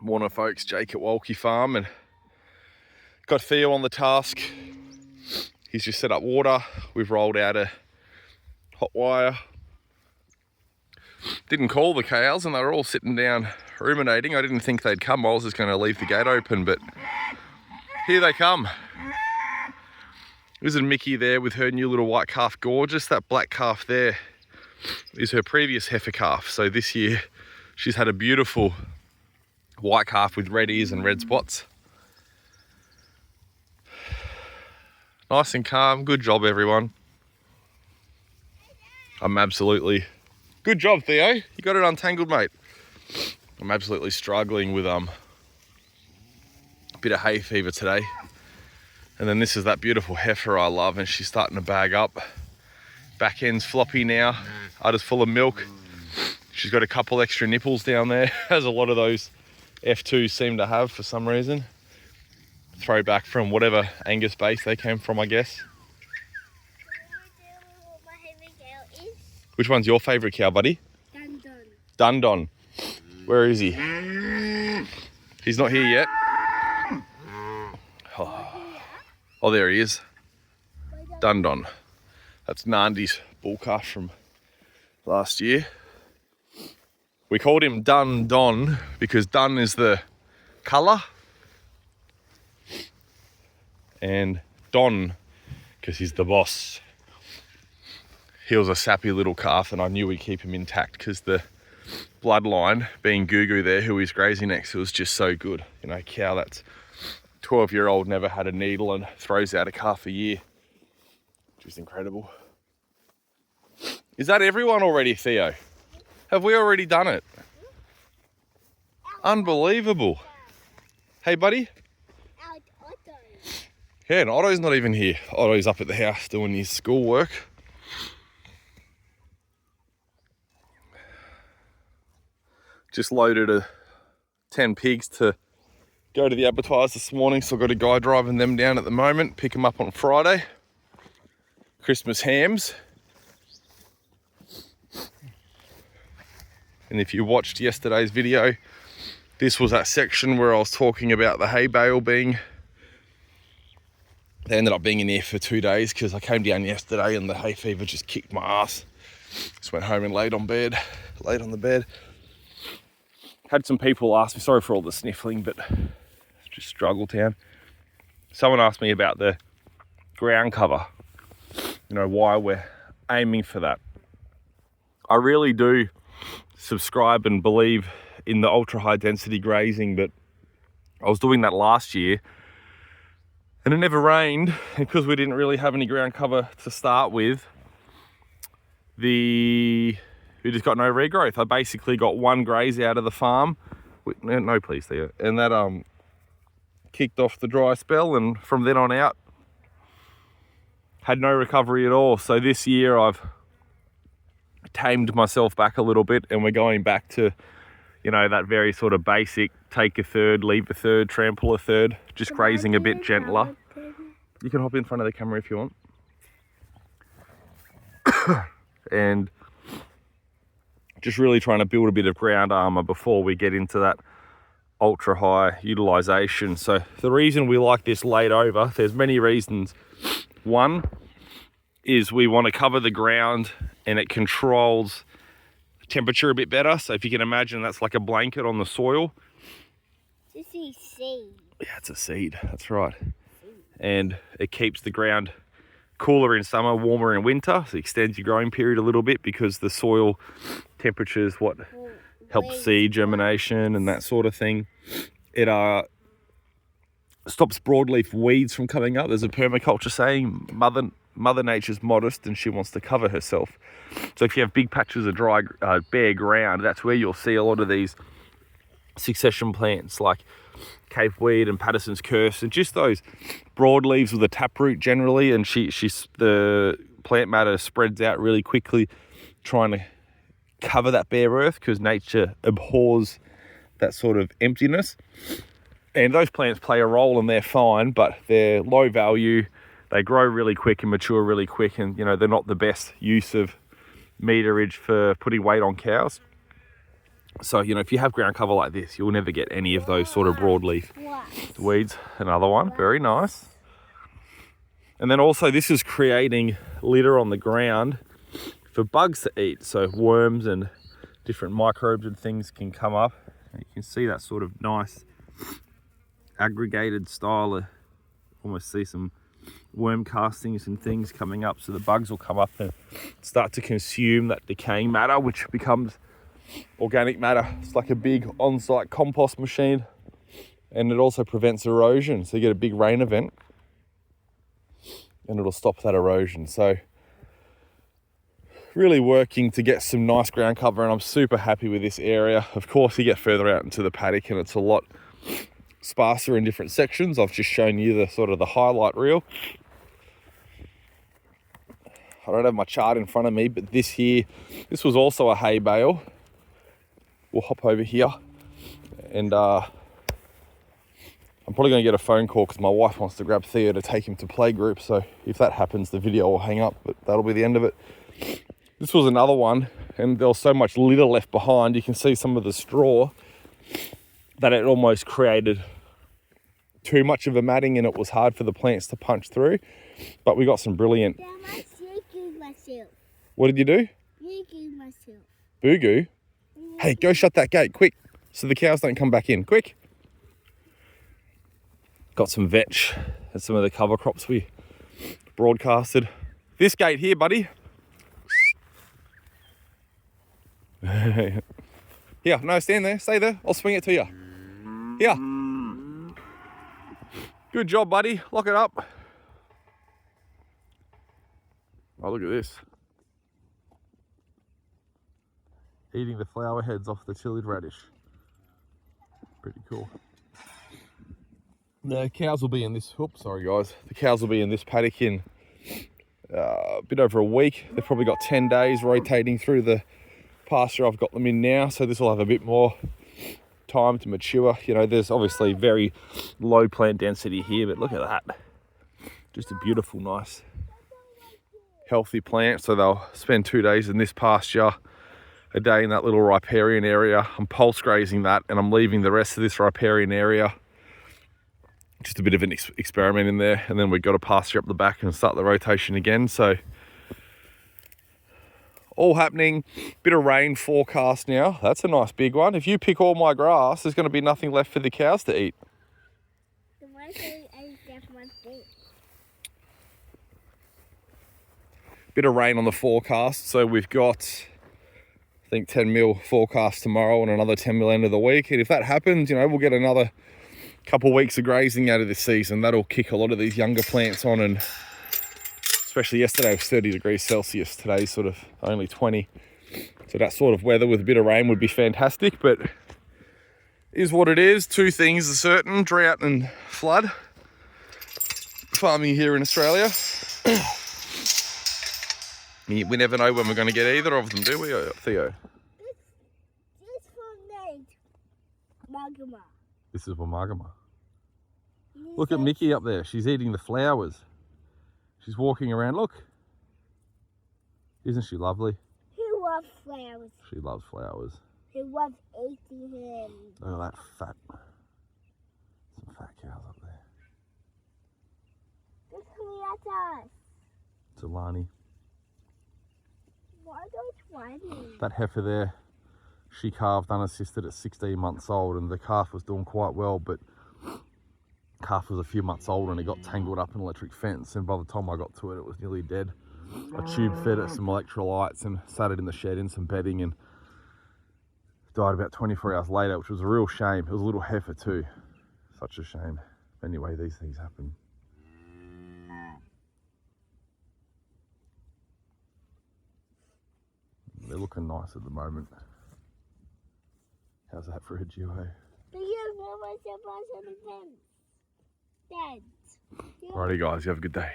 Morning folks, Jake at Walkie Farm, and got Theo on the task. He's just set up water. We've rolled out a hot wire. Didn't call the cows and they were all sitting down ruminating. I didn't think they'd come. I was just going to leave the gate open, but here they come. This is Mickey there with her new little white calf, gorgeous. That black calf there is her previous heifer calf. So this year she's had a beautiful white calf with red ears and red spots. Nice and calm. Good job, everyone. I'm absolutely... Good job, Theo. You got it untangled, mate. I'm absolutely struggling with a bit of hay fever today. And then this is that beautiful heifer I love, and she's starting to bag up. Back end's floppy now. Udder's full of milk. She's got a couple extra nipples down there, as a lot of those F2s seem to have for some reason. Throwback from whatever Angus base they came from, I guess. Which one's your favourite cow, buddy? Dundon. Where is he? He's not here yet. Oh, there he is. Dundon. That's Nandi's bull calf from last year. We called him Dun because dun is the colour, and Don because he's the boss. He was a sappy little calf, and I knew we'd keep him intact because the bloodline, being Gugu there, who he's grazing next to, was just so good. You know, cow that's 12-year-old, never had a needle, and throws out a calf a year, which is incredible. Is that everyone already, Theo? Have we already done it? Unbelievable. Hey, buddy? Yeah, and Otto's not even here. Otto's up at the house doing his schoolwork. Just loaded 10 pigs to go to the abattoirs this morning, so I've got a guy driving them down at the moment, pick them up on Friday. Christmas hams. And if you watched yesterday's video, this was that section where I was talking about the hay bale being... They ended up being in there for 2 days because I came down yesterday and the hay fever just kicked my ass. Just went home and laid on the bed. Had some people ask me, sorry for all the sniffling, but it's just struggle town. Someone asked me about the ground cover, you know, why we're aiming for that. I really do subscribe and believe in the ultra high density grazing, but I was doing that last year and it never rained, and because we didn't really have any ground cover to start with, we just got no regrowth. I basically got one graze out of the farm. No, please, Theo. And that kicked off the dry spell, and from then on out, had no recovery at all. So this year I've tamed myself back a little bit, and we're going back to, you know, that very sort of basic take a third, leave a third, trample a third, just grazing a bit gentler. You can hop in front of the camera if you want. And just really trying to build a bit of ground armour before we get into that ultra high utilisation. So the reason we like this laid over, there's many reasons. One is we want to cover the ground and it controls temperature a bit better. So if you can imagine, that's like a blanket on the soil. This is seed. Yeah, it's a seed, that's right. And it keeps the ground cooler in summer, warmer in winter, so it extends your growing period a little bit because the soil temperature is what helps seed germination and that sort of thing. It stops broadleaf weeds from coming up. There's a permaculture saying, Mother Nature's modest and she wants to cover herself. So if you have big patches of dry, bare ground, that's where you'll see a lot of these succession plants like Cape weed and Patterson's curse, and just those broadleaves with a taproot generally, and the plant matter spreads out really quickly, trying to cover that bare earth because nature abhors that sort of emptiness. And those plants play a role and they're fine, but they're low value. They grow really quick and mature really quick, and you know, they're not the best use of meterage for putting weight on cows. So, you know, if you have ground cover like this, you'll never get any of those sort of broadleaf weeds. Another one, very nice. And then also this is creating litter on the ground for bugs to eat. So worms and different microbes and things can come up. You can see that sort of nice aggregated style. Almost see some worm castings and things coming up. So the bugs will come up and start to consume that decaying matter, which becomes organic matter. It's like a big on-site compost machine, and it also prevents erosion. So you get a big rain event and it'll stop that erosion. So really working to get some nice ground cover, and I'm super happy with this area. Of course, you get further out into the paddock and it's a lot sparser in different sections. I've just shown you the sort of the highlight reel. I don't have my chart in front of me, but this was also a hay bale. We'll hop over here, and I'm probably going to get a phone call because my wife wants to grab Theo to take him to playgroup. So if that happens, the video will hang up, but that'll be the end of it. This was another one, and there was so much litter left behind. You can see some of the straw that it almost created too much of a matting, and it was hard for the plants to punch through. But we got some brilliant. What did you do? Boo-goo? Hey, go shut that gate, quick, so the cows don't come back in, quick. Got some vetch and some of the cover crops we broadcasted. This gate here, buddy. Here, no, stand there, stay there, I'll swing it to you. Here. Good job, buddy, lock it up. Oh, look at this. Eating the flower heads off the chilled radish. Pretty cool. The cows will be in this, oops, sorry guys. The cows will be in this paddock in a bit over a week. They've probably got 10 days rotating through the pasture I've got them in now. So this will have a bit more time to mature. You know, there's obviously very low plant density here, but look at that. Just a beautiful, nice, healthy plant. So they'll spend 2 days in this pasture, a day in that little riparian area. I'm pulse grazing that, and I'm leaving the rest of this riparian area. Just a bit of an experiment in there, and then we've got to pasture up the back and start the rotation again. So all happening. Bit of rain forecast now. That's a nice big one. If you pick all my grass, there's going to be nothing left for the cows to eat. Bit of rain on the forecast. So we've got, I think, 10 mil forecast tomorrow and another 10 mil end of the week. And if that happens, you know, we'll get another couple of weeks of grazing out of this season. That'll kick a lot of these younger plants on, and especially yesterday was 30 degrees Celsius. Today's sort of only 20. So that sort of weather with a bit of rain would be fantastic, but is what it is. Two things are certain: drought and flood. Farming here in Australia. We never know when we're going to get either of them, do we, Theo? This from Magma. This is Wamagama. Look at Mickey up there. She's eating the flowers. She's walking around. Look. Isn't she lovely? He loves flowers. She loves flowers. He loves eating them. Look at that fat. Some fat cows up there. Look coming at us. It's Alani. Why don't you want That heifer there, she calved unassisted at 16 months old, and the calf was doing quite well, but calf was a few months old and it got tangled up in an electric fence, and by the time I got to it, it was nearly dead. I tube fed it some electrolytes and sat it in the shed in some bedding, and died about 24 hours later, which was a real shame. It was a little heifer too. Such a shame. Anyway, these things happen. They're looking nice at the moment. How's that for a duo? Alrighty guys, you have a good day.